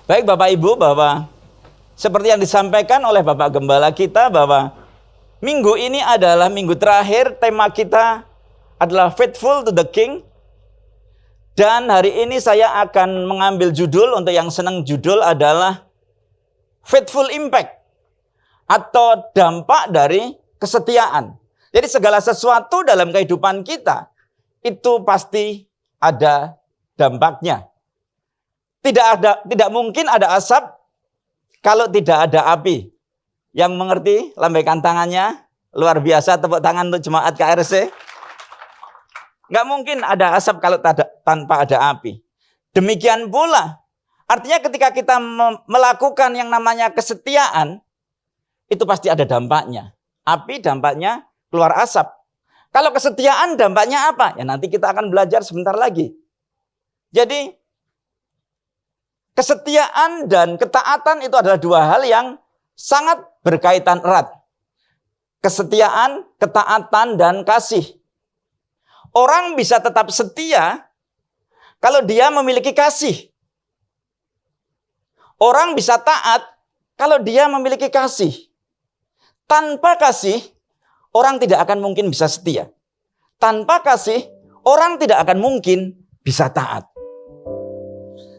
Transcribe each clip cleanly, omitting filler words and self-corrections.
Baik Bapak Ibu, bahwa seperti yang disampaikan oleh Bapak Gembala kita bahwa minggu ini adalah minggu terakhir, tema kita adalah Faithful to the King. Dan hari ini saya akan mengambil judul, untuk yang senang judul adalah Faithful Impact atau dampak dari kesetiaan. Jadi segala sesuatu dalam kehidupan kita itu pasti ada dampaknya. Tidak mungkin ada asap kalau tidak ada api. Yang mengerti, lambaikan tangannya. Luar biasa, tepuk tangan untuk jemaat KRC. Nggak mungkin ada asap kalau tanpa ada api. Demikian pula, artinya ketika kita melakukan yang namanya kesetiaan, itu pasti ada dampaknya. Api dampaknya keluar asap. Kalau kesetiaan dampaknya apa? Ya nanti kita akan belajar sebentar lagi. Jadi, kesetiaan dan ketaatan itu adalah dua hal yang sangat berkaitan erat. Kesetiaan, ketaatan, dan kasih. Orang bisa tetap setia kalau dia memiliki kasih. Orang bisa taat kalau dia memiliki kasih. Tanpa kasih, orang tidak akan mungkin bisa setia. Tanpa kasih, orang tidak akan mungkin bisa taat.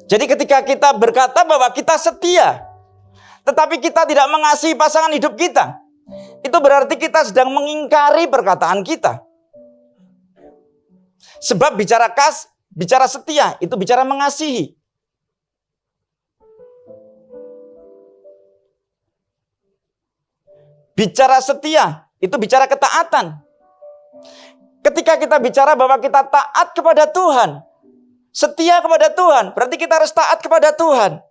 Jadi ketika kita berkata bahwa kita setia, tetapi kita tidak mengasihi pasangan hidup kita, itu berarti kita sedang mengingkari perkataan kita. Sebab bicara setia, itu bicara mengasihi. Bicara setia, itu bicara ketaatan. Ketika kita bicara bahwa kita taat kepada Tuhan, setia kepada Tuhan, berarti kita harus taat kepada Tuhan.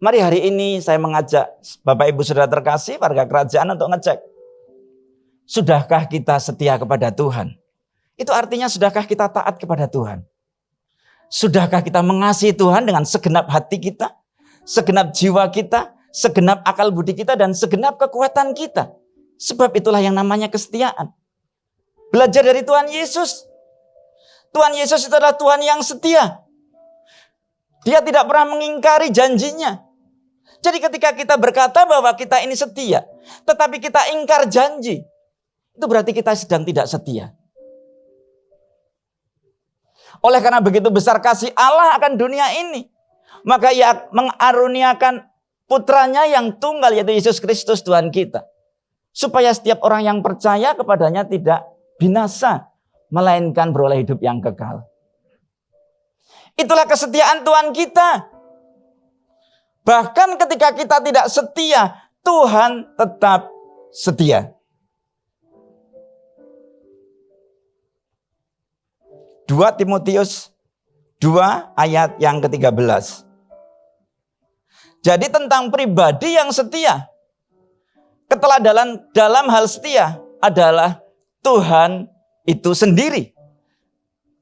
Mari hari ini saya mengajak Bapak Ibu Saudara terkasih, warga kerajaan untuk ngecek. Sudahkah kita setia kepada Tuhan? Itu artinya sudahkah kita taat kepada Tuhan? Sudahkah kita mengasihi Tuhan dengan segenap hati kita, segenap jiwa kita, segenap akal budi kita, dan segenap kekuatan kita? Sebab itulah yang namanya kesetiaan. Belajar dari Tuhan Yesus. Tuhan Yesus itu adalah Tuhan yang setia. Dia tidak pernah mengingkari janjinya. Jadi ketika kita berkata bahwa kita ini setia, tetapi kita ingkar janji, itu berarti kita sedang tidak setia. Oleh karena begitu besar kasih Allah akan dunia ini, maka Ia mengaruniakan putranya yang tunggal, yaitu Yesus Kristus Tuhan kita. Supaya setiap orang yang percaya kepadanya tidak binasa, melainkan beroleh hidup yang kekal. Itulah kesetiaan Tuhan kita. Bahkan ketika kita tidak setia, Tuhan tetap setia. 2 Timotius 2 ayat yang ke-13. Jadi tentang pribadi yang setia, keteladanan dalam hal setia adalah Tuhan itu sendiri.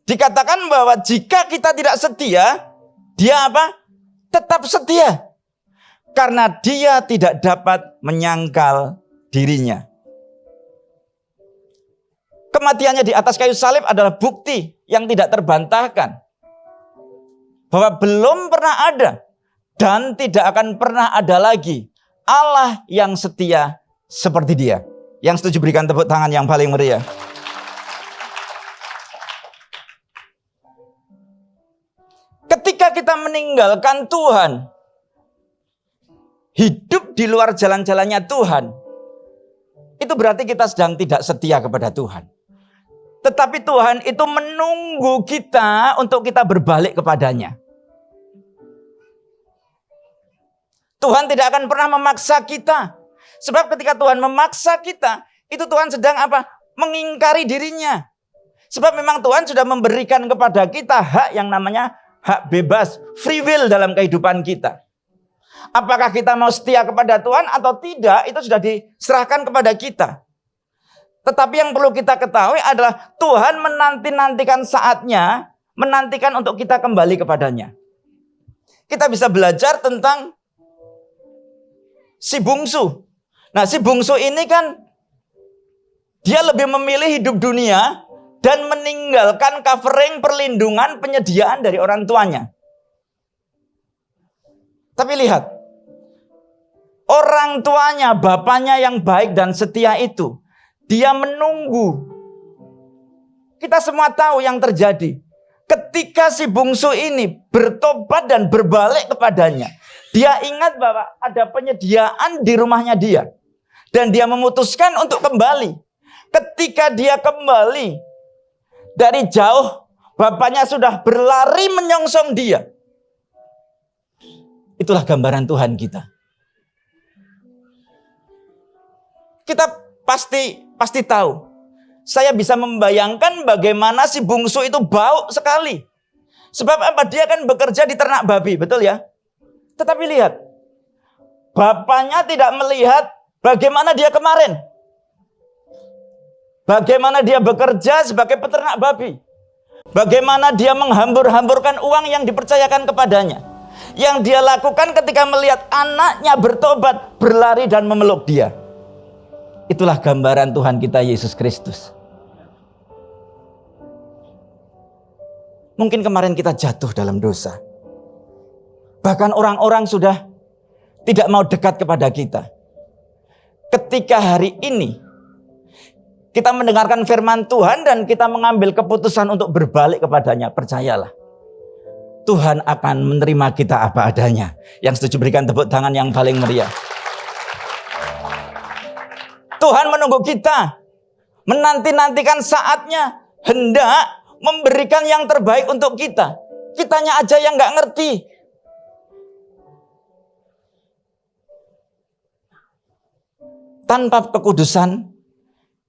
Dikatakan bahwa jika kita tidak setia, dia apa? Tetap setia. Karena dia tidak dapat menyangkal dirinya. Kematiannya di atas kayu salib adalah bukti yang tidak terbantahkan. Bahwa belum pernah ada dan tidak akan pernah ada lagi Allah yang setia seperti dia. Yang setuju berikan tepuk tangan yang paling meriah. Ketika kita meninggalkan Tuhan, hidup di luar jalan-jalannya Tuhan, itu berarti kita sedang tidak setia kepada Tuhan. Tetapi Tuhan itu menunggu kita untuk kita berbalik kepadanya. Tuhan tidak akan pernah memaksa kita. Sebab ketika Tuhan memaksa kita, itu Tuhan sedang apa? Mengingkari dirinya. Sebab memang Tuhan sudah memberikan kepada kita hak yang namanya hak bebas, free will dalam kehidupan kita. Apakah kita mau setia kepada Tuhan atau tidak, itu sudah diserahkan kepada kita. Tetapi yang perlu kita ketahui adalah Tuhan menanti-nantikan saatnya, menantikan untuk kita kembali kepadanya. Kita bisa belajar tentang si bungsu. Nah, si bungsu ini kan dia lebih memilih hidup dunia dan meninggalkan covering, perlindungan, penyediaan dari orang tuanya. Tapi lihat, orang tuanya, bapaknya yang baik dan setia itu, dia menunggu. Kita semua tahu yang terjadi. Ketika si bungsu ini bertobat dan berbalik kepadanya, dia ingat bahwa ada penyediaan di rumahnya dia. Dan dia memutuskan untuk kembali. Ketika dia kembali, dari jauh, bapaknya sudah berlari menyongsong dia. Itulah gambaran Tuhan kita. Kita pasti tahu. Saya bisa membayangkan bagaimana si bungsu itu bau sekali. Sebab apa? Dia kan bekerja di ternak babi, betul ya? Tetapi lihat, bapaknya tidak melihat bagaimana dia kemarin. Bagaimana dia bekerja sebagai peternak babi. Bagaimana dia menghambur-hamburkan uang yang dipercayakan kepadanya. Yang dia lakukan ketika melihat anaknya bertobat, berlari dan memeluk dia. Itulah gambaran Tuhan kita Yesus Kristus. Mungkin kemarin kita jatuh dalam dosa. Bahkan orang-orang sudah tidak mau dekat kepada kita. Ketika hari ini kita mendengarkan firman Tuhan dan kita mengambil keputusan untuk berbalik kepadanya, percayalah, Tuhan akan menerima kita apa adanya. Yang setuju berikan tepuk tangan yang paling meriah. Tuhan menunggu kita, menanti-nantikan saatnya, hendak memberikan yang terbaik untuk kita. Kitanya aja yang nggak ngerti. Tanpa kekudusan,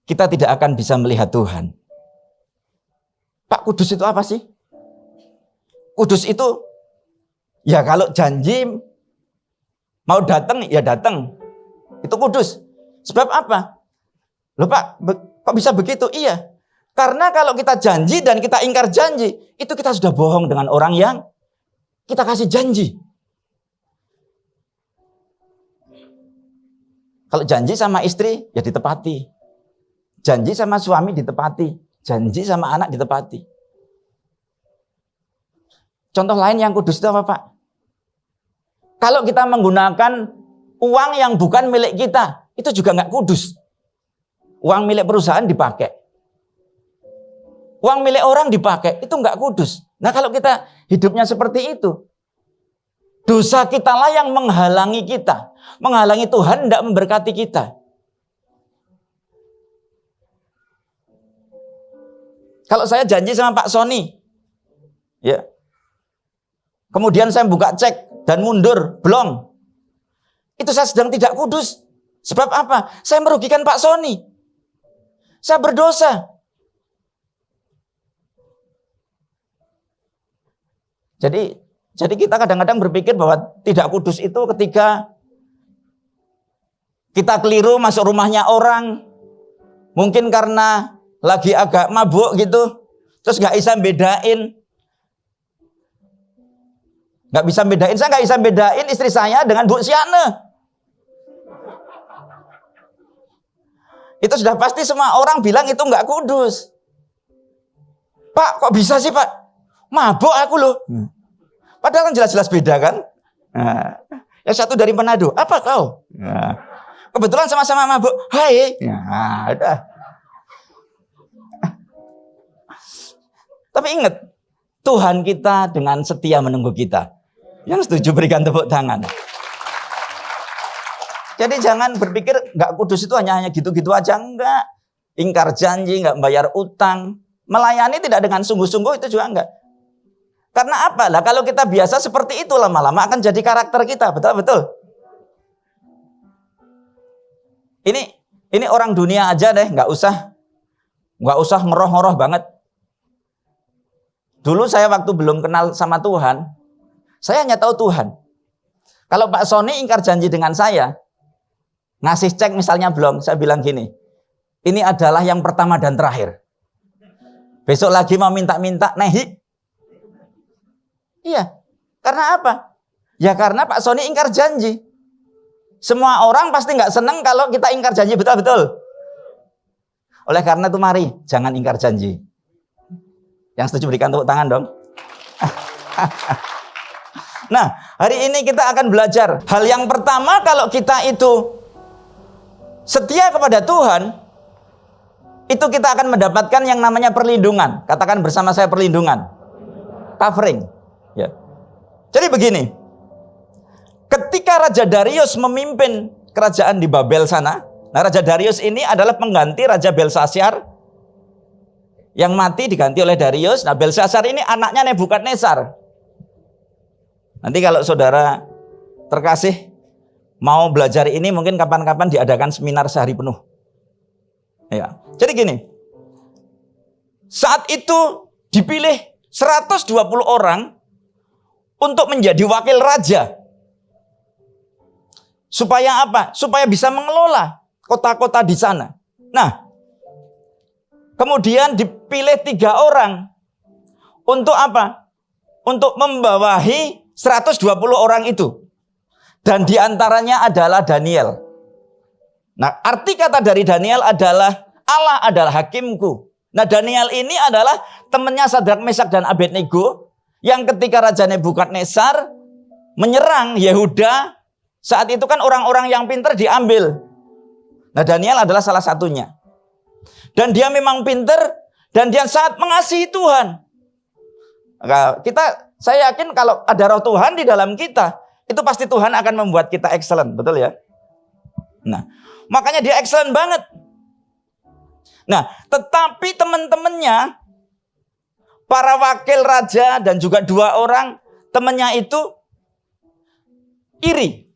kita tidak akan bisa melihat Tuhan. Pak, kudus itu apa sih? Kudus itu, ya kalau janji mau datang, ya datang. Itu kudus. Sebab apa? Loh Pak, kok bisa begitu? Iya. Karena kalau kita janji dan kita ingkar janji, itu kita sudah bohong dengan orang yang kita kasih janji. Kalau janji sama istri, ya ditepati. Janji sama suami ditepati. Janji sama anak ditepati. Contoh lain yang kudus itu apa Pak? Kalau kita menggunakan uang yang bukan milik kita, itu juga nggak kudus. Uang milik perusahaan dipakai. Uang milik orang dipakai, itu nggak kudus. Nah kalau kita hidupnya seperti itu, dosa kitalah yang menghalangi kita. Menghalangi Tuhan tidak memberkati kita. Kalau saya janji sama Pak Sony, ya, kemudian saya buka cek dan mundur, blong. Itu saya sedang tidak kudus. Sebab apa? Saya merugikan Pak Sony. Saya berdosa. Jadi kita kadang-kadang berpikir bahwa tidak kudus itu ketika kita keliru masuk rumahnya orang. Mungkin karena lagi agak mabuk gitu. Terus gak bisa bedain. Gak bisa bedain. Saya gak bisa bedain istri saya dengan Bu Siane. Itu sudah pasti semua orang bilang itu gak kudus. Pak, kok bisa sih Pak? Mabuk aku loh. Padahal kan jelas-jelas beda kan. Nah, yang satu dari Manado. Apa kau? Nah, kebetulan sama-sama mabuk. Hai. Nah, udah. Tapi ingat, Tuhan kita dengan setia menunggu kita. Yang setuju berikan tepuk tangan. Jadi jangan berpikir nggak kudus itu hanya gitu-gitu aja. Enggak. Ingkar janji, nggak bayar utang. Melayani tidak dengan sungguh-sungguh itu juga enggak. Karena apa? Lah kalau kita biasa seperti itu lama-lama akan jadi karakter kita. Betul-betul. Ini orang dunia aja deh, nggak usah ngoroh-ngoroh banget. Dulu saya waktu belum kenal sama Tuhan, saya hanya tahu Tuhan. Kalau Pak Sony ingkar janji dengan saya, ngasih cek misalnya belum, saya bilang gini, ini adalah yang pertama dan terakhir. Besok lagi mau minta-minta, nehi. Iya, karena apa? Ya karena Pak Sony ingkar janji. Semua orang pasti nggak seneng kalau kita ingkar janji, betul-betul. Oleh karena itu mari, jangan ingkar janji. Yang setuju berikan tepuk tangan dong. Nah, hari ini kita akan belajar. Hal yang pertama, kalau kita itu setia kepada Tuhan, itu kita akan mendapatkan yang namanya perlindungan. Katakan bersama saya, perlindungan. Covering. Ya. Jadi begini. Ketika Raja Darius memimpin kerajaan di Babel sana, nah Raja Darius ini adalah pengganti Raja Belshazzar yang mati diganti oleh Darius. Nah, Belshazzar ini anaknya Nebukadnezar. Nanti kalau saudara terkasih mau belajar ini, mungkin kapan-kapan diadakan seminar sehari penuh. Ya. Jadi gini, saat itu dipilih 120 orang untuk menjadi wakil raja. Supaya apa? Supaya bisa mengelola kota-kota di sana. Nah, kemudian dipilih 3 orang untuk apa? Untuk membawahi 120 orang itu. Dan diantaranya adalah Daniel. Nah, arti kata dari Daniel adalah Allah adalah hakimku. Nah, Daniel ini adalah temannya Sadrak, Mesak, dan Abednego yang ketika Raja Nebukadnezar menyerang Yehuda, saat itu kan orang-orang yang pintar diambil. Nah, Daniel adalah salah satunya. Dan dia memang pintar dan dia sangat mengasihi Tuhan. Nah, saya yakin kalau ada roh Tuhan di dalam kita, itu pasti Tuhan akan membuat kita excellent, betul ya? Nah, makanya dia excellent banget. Nah, tetapi teman-temannya, para wakil raja dan juga 2 orang temannya itu iri.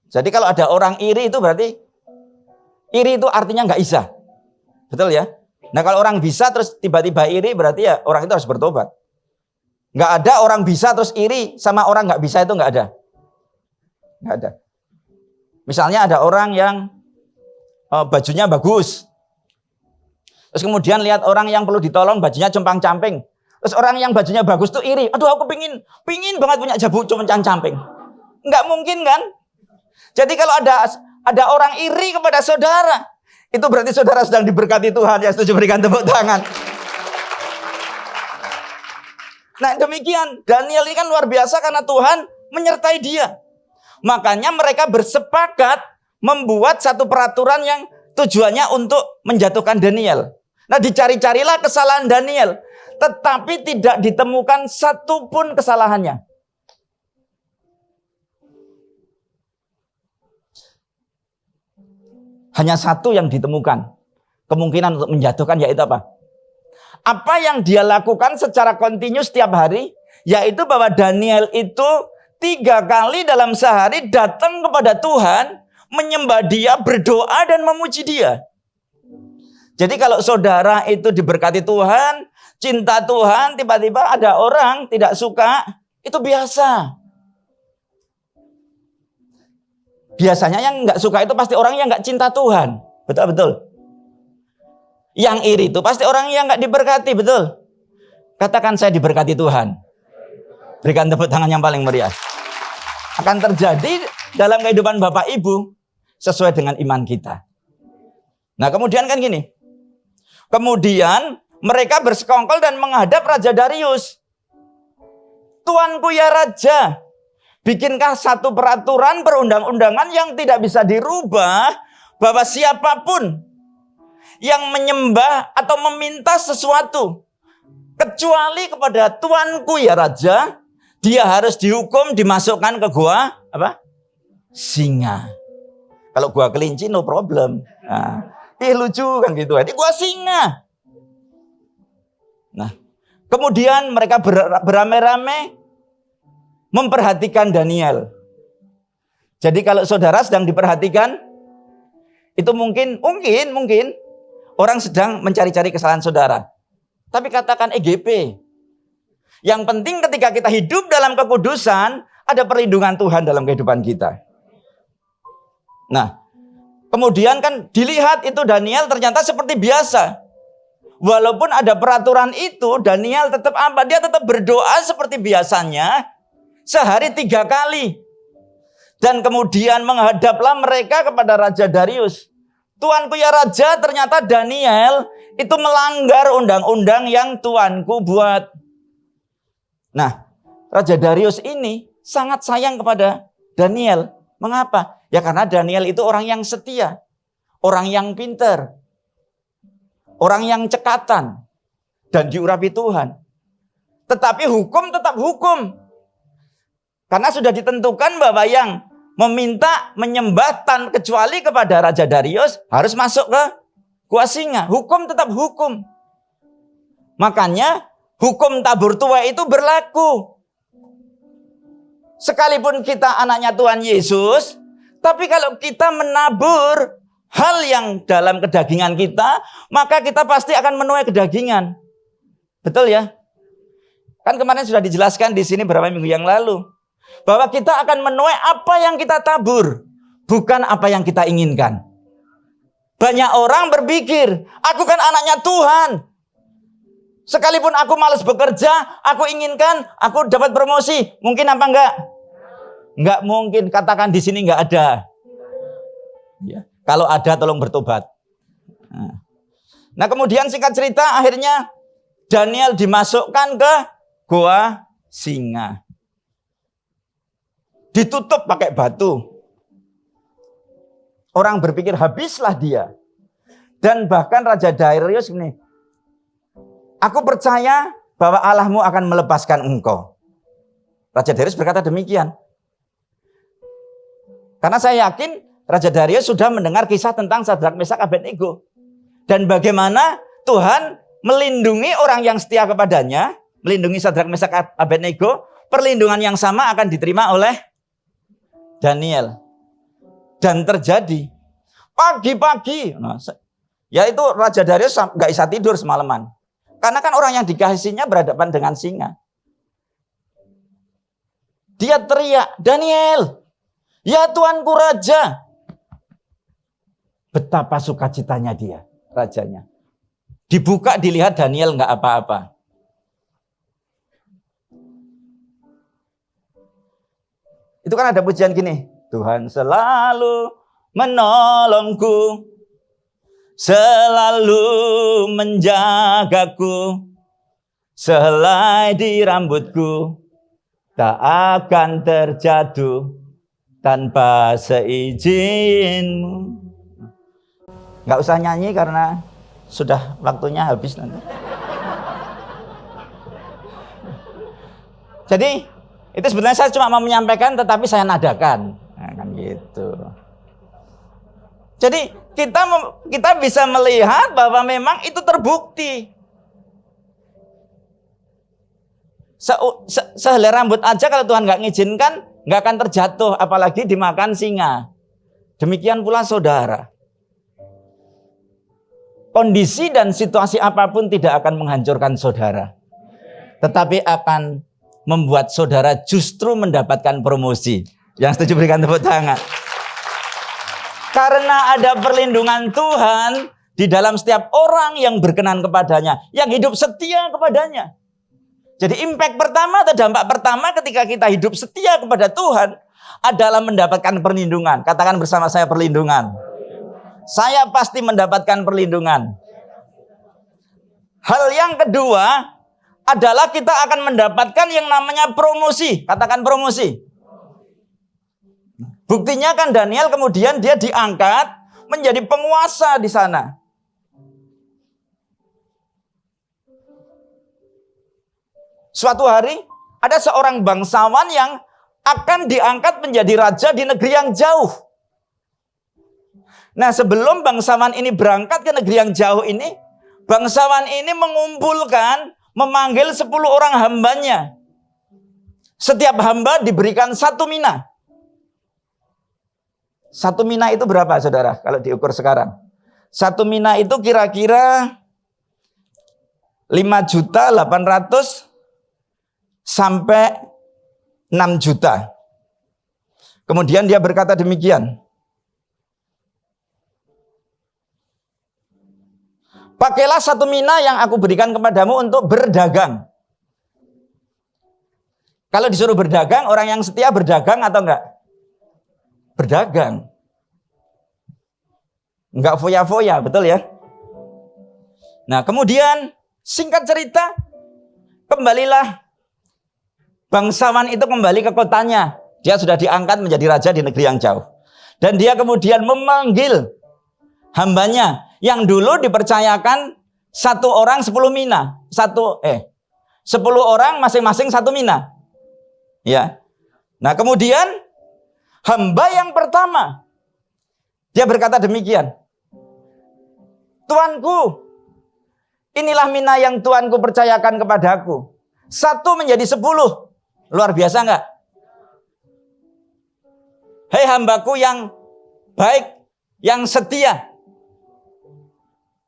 Jadi kalau ada orang iri itu berarti iri itu artinya nggak bisa. Betul ya? Nah, kalau orang bisa terus tiba-tiba iri berarti ya orang itu harus bertobat. Nggak ada orang bisa terus iri sama orang nggak bisa, itu nggak ada. Nggak ada. Misalnya ada orang yang bajunya bagus. Terus kemudian lihat orang yang perlu ditolong bajunya compang-camping. Terus orang yang bajunya bagus tuh iri. Aduh, aku pingin banget punya baju compang-camping. Nggak mungkin kan? Jadi kalau ada orang iri kepada saudara, itu berarti saudara sedang diberkati Tuhan. Ya, setuju, berikan tepuk tangan. Nah, demikian Daniel ini kan luar biasa karena Tuhan menyertai dia. Makanya mereka bersepakat membuat satu peraturan yang tujuannya untuk menjatuhkan Daniel. Nah, dicari-carilah kesalahan Daniel, tetapi tidak ditemukan satupun kesalahannya. Hanya satu yang ditemukan, kemungkinan untuk menjatuhkan, yaitu apa? Apa yang dia lakukan secara kontinu setiap hari, yaitu bahwa Daniel itu 3 kali dalam sehari datang kepada Tuhan, menyembah dia, berdoa, dan memuji dia. Jadi kalau saudara itu diberkati Tuhan, cinta Tuhan, tiba-tiba ada orang tidak suka, itu biasa. Biasanya yang nggak suka itu pasti orang yang nggak cinta Tuhan. Betul-betul. Yang iri itu pasti orang yang nggak diberkati, betul. Katakan, saya diberkati Tuhan. Berikan tepuk tangan yang paling meriah. Akan terjadi dalam kehidupan Bapak Ibu sesuai dengan iman kita. Nah, kemudian kan gini. Kemudian mereka bersekongkol dan menghadap Raja Darius. Tuanku ya Raja, bikinkah satu peraturan perundang-undangan yang tidak bisa dirubah, bahwa siapapun yang menyembah atau meminta sesuatu kecuali kepada tuanku ya Raja, dia harus dihukum, dimasukkan ke gua apa? Singa. Kalau gua kelinci no problem. Nah, lucu kan gitu. Ini gua singa. Nah, kemudian mereka beramai-ramai memperhatikan Daniel. Jadi kalau saudara sedang diperhatikan, itu mungkin orang sedang mencari-cari kesalahan saudara. Tapi katakan EGP. Yang penting ketika kita hidup dalam kekudusan, ada perlindungan Tuhan dalam kehidupan kita. Nah, kemudian kan dilihat itu Daniel ternyata seperti biasa. Walaupun ada peraturan itu, Daniel tetap apa? Dia tetap berdoa seperti biasanya. Sehari 3 kali. Dan kemudian menghadaplah mereka kepada Raja Darius. Tuanku ya Raja, ternyata Daniel itu melanggar undang-undang yang tuanku buat. Nah, Raja Darius ini sangat sayang kepada Daniel. Mengapa? Ya karena Daniel itu orang yang setia, orang yang pintar, orang yang cekatan, dan diurapi Tuhan. Tetapi hukum tetap hukum. Karena sudah ditentukan bahwa yang meminta menyembah kecuali kepada Raja Darius harus masuk ke gua singa. Hukum tetap hukum. Makanya hukum tabur tuai itu berlaku. Sekalipun kita anaknya Tuhan Yesus, tapi kalau kita menabur hal yang dalam kedagingan kita, maka kita pasti akan menuai kedagingan. Betul ya? Kan kemarin sudah dijelaskan di sini beberapa minggu yang lalu, bahwa kita akan menuai apa yang kita tabur, bukan apa yang kita inginkan. Banyak orang berpikir, aku kan anaknya Tuhan. Sekalipun aku malas bekerja, aku inginkan aku dapat promosi. Mungkin apa enggak? Enggak mungkin. Katakan di sini enggak ada. Ya. Kalau ada tolong bertobat. Nah kemudian singkat cerita akhirnya Daniel dimasukkan ke gua singa. Ditutup pakai batu. Orang berpikir habislah dia. Dan bahkan Raja Darius ini, aku percaya bahwa Allahmu akan melepaskan engkau. Raja Darius berkata demikian. Karena saya yakin Raja Darius sudah mendengar kisah tentang Sadrak, Mesak, Abednego. Dan bagaimana Tuhan melindungi orang yang setia kepadanya, melindungi Sadrak, Mesak, Abednego, perlindungan yang sama akan diterima oleh Daniel. Dan terjadi pagi-pagi, yaitu Raja Darius gak bisa tidur semalaman. Karena kan orang yang dikasihinya berhadapan dengan singa. Dia teriak, Daniel, ya Tuanku Raja. Betapa sukacitanya dia, rajanya. Dibuka, dilihat Daniel nggak apa-apa. Itu kan ada pujian gini, Tuhan selalu menolongku, selalu menjagaku, sehelai di rambutku tak akan terjatuh tanpa seizinmu. Nggak usah nyanyi karena sudah waktunya habis nanti. Jadi itu sebenarnya saya cuma mau menyampaikan, tetapi saya nadakan, nah, kan gitu. Jadi kita bisa melihat bahwa memang itu terbukti. Sehelai rambut aja kalau Tuhan nggak ngizinkan, nggak akan terjatuh, apalagi dimakan singa. Demikian pula saudara. Kondisi dan situasi apapun tidak akan menghancurkan saudara, tetapi akan membuat saudara justru mendapatkan promosi. Yang setuju berikan tepuk tangan. Karena ada perlindungan Tuhan di dalam setiap orang yang berkenan kepadanya, yang hidup setia kepadanya. Jadi impact pertama atau dampak pertama ketika kita hidup setia kepada Tuhan adalah mendapatkan perlindungan. Katakan bersama saya, perlindungan. Saya pasti mendapatkan perlindungan. Hal yang kedua adalah kita akan mendapatkan yang namanya promosi. Katakan promosi. Buktinya kan Daniel kemudian dia diangkat menjadi penguasa di sana. Suatu hari ada seorang bangsawan yang akan diangkat menjadi raja di negeri yang jauh. Nah, sebelum bangsawan ini berangkat ke negeri yang jauh ini, bangsawan ini memanggil 10 orang hambanya. Setiap hamba diberikan 1 mina. 1 mina itu berapa, saudara? Kalau diukur sekarang. 1 mina itu kira-kira 5.800.000 sampai 6 juta. Kemudian dia berkata demikian. Pakailah 1 mina yang aku berikan kepadamu untuk berdagang. Kalau disuruh berdagang, orang yang setia berdagang atau enggak? Berdagang. Enggak foya-foya, betul ya? Nah, kemudian singkat cerita, kembalilah Bangsawan itu kembali ke kotanya. Dia sudah diangkat menjadi raja di negeri yang jauh. Dan dia kemudian memanggil hambanya yang dulu dipercayakan 1 orang 10 mina. 10 orang masing-masing 1 mina. Ya. Nah, kemudian hamba yang pertama dia berkata demikian. Tuanku, inilah mina yang Tuanku percayakan kepadaku. 1 menjadi 10. Luar biasa enggak? Hei hambaku yang baik, yang setia.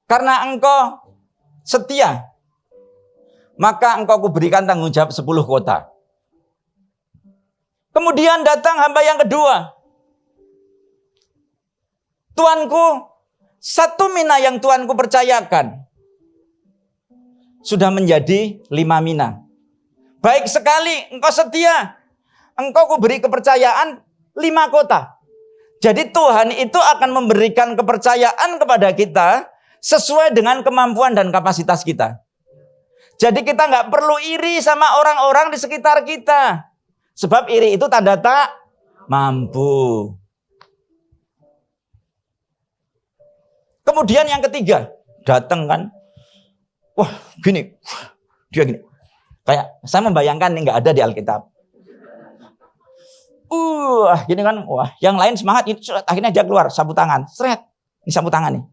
Karena engkau setia, maka engkau kuberikan tanggung jawab 10 kota. Kemudian datang hamba yang kedua. Tuanku, 1 mina yang Tuanku percayakan sudah menjadi 5 mina. Baik sekali, engkau setia. Engkau kuberi kepercayaan 5 kota. Jadi Tuhan itu akan memberikan kepercayaan kepada kita sesuai dengan kemampuan dan kapasitas kita. Jadi kita nggak perlu iri sama orang-orang di sekitar kita. Sebab iri itu tanda tak mampu. Kemudian yang ketiga, datang kan. Wah, gini. Dia gini. Kayak saya membayangkan ini nggak ada di Alkitab. Gini kan. Wah, yang lain semangat. Akhirnya dia keluar sapu tangan. Seret. Ini sapu tangan nih.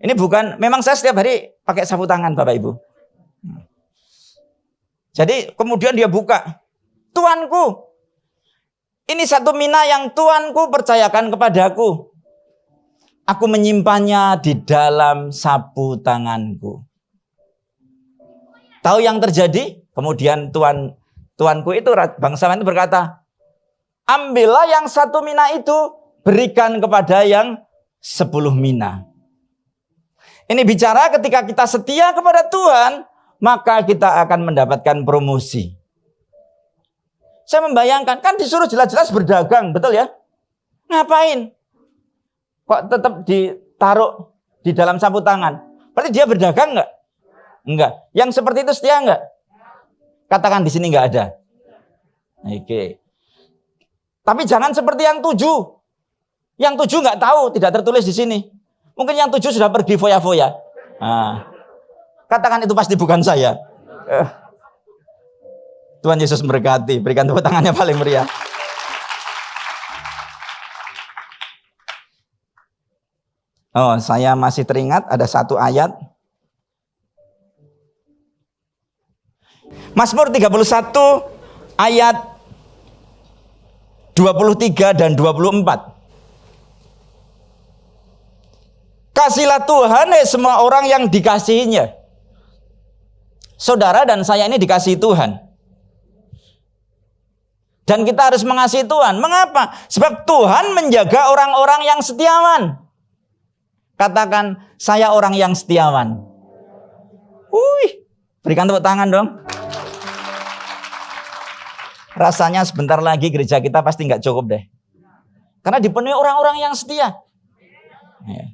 Ini bukan, memang saya setiap hari pakai sapu tangan Bapak Ibu. Jadi kemudian dia buka. Tuanku, ini 1 mina yang Tuanku percayakan kepadaku. Aku menyimpannya di dalam sapu tanganku. Tahu yang terjadi? Kemudian tuanku itu, bangsawan itu berkata, ambillah yang 1 mina itu, berikan kepada yang 10 mina. Ini bicara ketika kita setia kepada Tuhan, maka kita akan mendapatkan promosi. Saya membayangkan, kan disuruh jelas-jelas berdagang, betul ya? Ngapain? Kok tetap ditaruh di dalam sapu tangan? Berarti dia berdagang enggak? Enggak. Yang seperti itu setia enggak? Katakan di sini enggak ada. Oke. Tapi jangan seperti yang 7. Yang 7 enggak tahu, tidak tertulis di sini. Mungkin yang 7 sudah pergi foya-foya. Nah, katakan itu pasti bukan saya. Tuhan Yesus memberkati. Berikan tepuk tangannya paling meriah. Oh, saya masih teringat ada 1 ayat. Mazmur 31 ayat 23 dan 24. Kasihlah Tuhan semua orang yang dikasihinya. Saudara dan saya ini dikasihi Tuhan. Dan kita harus mengasihi Tuhan. Mengapa? Sebab Tuhan menjaga orang-orang yang setiawan. Katakan, saya orang yang setiawan. Berikan tepuk tangan dong. Rasanya sebentar lagi gereja kita pasti nggak cukup deh. Karena dipenuhi orang-orang yang setia. Ya.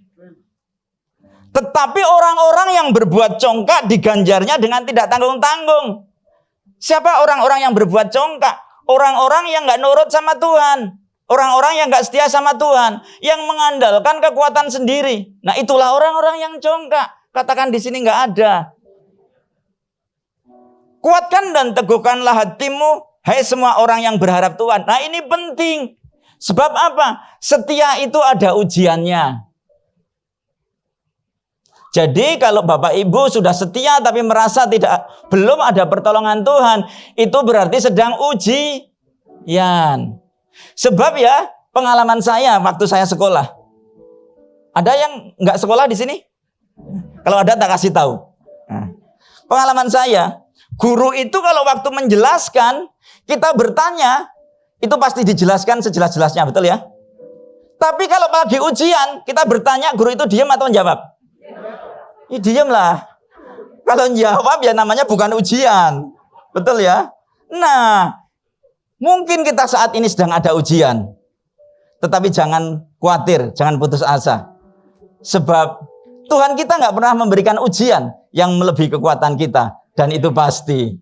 Tetapi orang-orang yang berbuat congkak diganjarnya dengan tidak tanggung-tanggung. Siapa orang-orang yang berbuat congkak? Orang-orang yang nggak nurut sama Tuhan. Orang-orang yang nggak setia sama Tuhan. Yang mengandalkan kekuatan sendiri. Nah, itulah orang-orang yang congkak. Katakan di sini nggak ada. Kuatkan dan teguhkanlah hatimu, hai semua orang yang berharap Tuhan. Nah, ini penting. Sebab apa? Setia itu ada ujiannya. Jadi kalau Bapak Ibu sudah setia tapi merasa belum ada pertolongan Tuhan, itu berarti sedang ujian. Sebab ya, pengalaman saya waktu saya sekolah. Ada yang nggak sekolah di sini? Kalau ada tak kasih tahu. Nah, pengalaman saya, guru itu kalau waktu menjelaskan, kita bertanya, itu pasti dijelaskan sejelas-jelasnya, betul ya? Tapi kalau lagi ujian, kita bertanya, guru itu diam atau menjawab? Ya diam lah. Kalau jawab ya namanya bukan ujian. Betul ya? Nah, mungkin kita saat ini sedang ada ujian. Tetapi jangan khawatir, jangan putus asa. Sebab Tuhan kita nggak pernah memberikan ujian yang melebihi kekuatan kita. Dan itu pasti.